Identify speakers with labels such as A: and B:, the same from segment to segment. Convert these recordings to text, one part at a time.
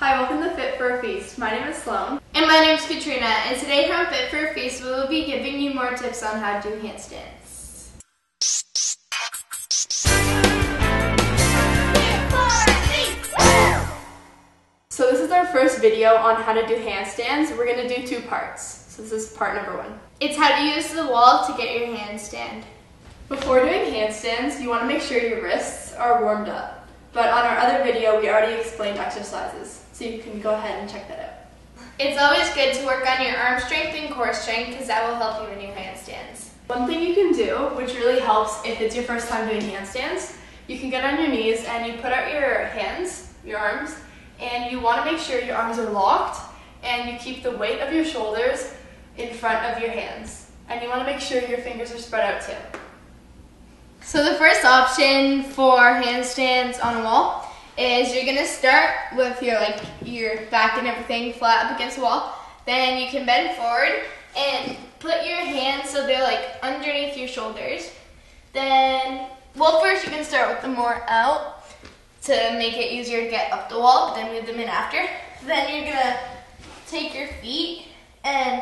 A: Hi, welcome to Fit for a Feast. My name is Sloan.
B: And my name is Katrina, and today from Fit for a Feast we will be giving you more tips on how to do handstands.
A: So this is our first video on how to do handstands. We're going to do two parts. So this is part number one.
B: It's how to use the wall to get your handstand.
A: Before doing handstands, you want to make sure your wrists are warmed up. But on our other video, we already explained exercises. So you can go ahead and check that out.
B: It's always good to work on your arm strength and core strength because that will help you in your handstands.
A: One thing you can do, which really helps if it's your first time doing handstands, you can get on your knees and you put out your hands, your arms, and you want to make sure your arms are locked and you keep the weight of your shoulders in front of your hands. And you want to make sure your fingers are spread out too.
B: So the first option for handstands on a wall is you're going to start with your back and everything flat up against the wall. Then you can bend forward and put your hands so they're underneath your shoulders. Then, first you can start with them more out to make it easier to get up the wall, but then move them in after. Then you're going to take your feet and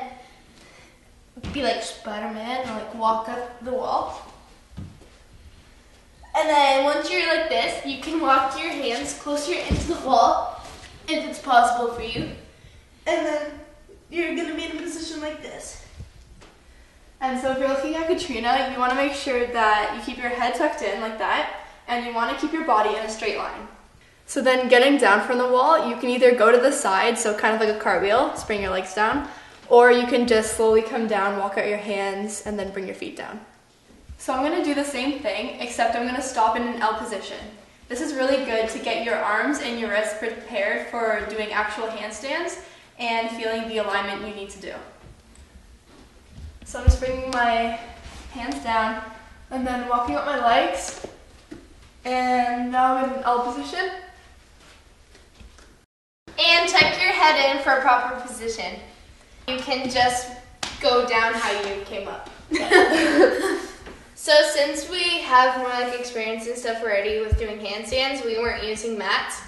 B: be like Spider-Man and walk up the wall. And then once you're like this, you can walk your hands closer into the wall if it's possible for you. And then you're going to be in a position like this.
A: And so if you're looking at Katrina, you want to make sure that you keep your head tucked in like that, and you want to keep your body in a straight line. So then getting down from the wall, you can either go to the side, so kind of like a cartwheel, just bring your legs down, or you can just slowly come down, walk out your hands, and then bring your feet down. So I'm going to do the same thing, except I'm going to stop in an L position. This is really good to get your arms and your wrists prepared for doing actual handstands and feeling the alignment you need to do. So I'm just bringing my hands down and then walking up my legs. And now I'm in an L position.
B: And tuck your head in for a proper position. You can just go down how you came up. So since we have more experience and stuff already with doing handstands, we weren't using mats.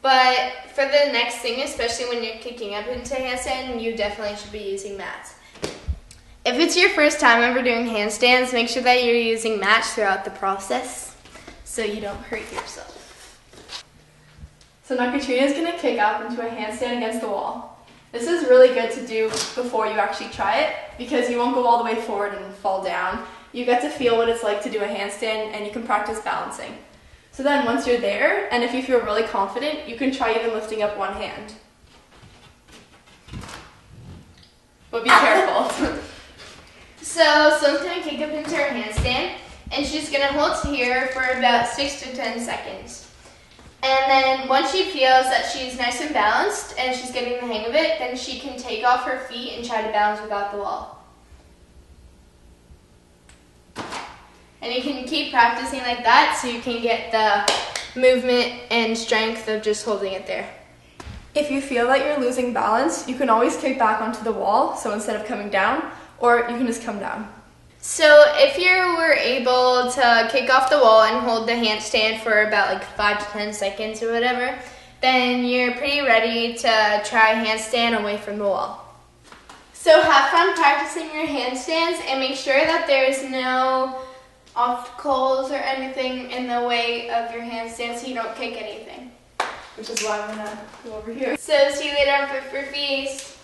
B: But for the next thing, especially when you're kicking up into handstand, you definitely should be using mats. If it's your first time ever doing handstands, make sure that you're using mats throughout the process so you don't hurt yourself.
A: So now Katrina's going to kick up into a handstand against the wall. This is really good to do before you actually try it because you won't go all the way forward and fall down. You get to feel what it's like to do a handstand and you can practice balancing. So then once you're there, and if you feel really confident, you can try even lifting up one hand. But be careful.
B: So Sloan's going to kick up into her handstand, and she's going to hold here for about 6 to 10 seconds. And then once she feels that she's nice and balanced and she's getting the hang of it, then she can take off her feet and try to balance without the wall. And you can keep practicing like that so you can get the movement and strength of just holding it there.
A: If you feel that you're losing balance, you can always kick back onto the wall, so instead of coming down, or you can just come down.
B: So if you were able to kick off the wall and hold the handstand for about 5 to 10 seconds or whatever, then you're pretty ready to try handstand away from the wall. So have fun practicing your handstands and make sure that there's no obstacles or anything in the way of your handstand so you don't kick anything.
A: Which is why I'm going to go over here.
B: So see you later on Fit for a Feast.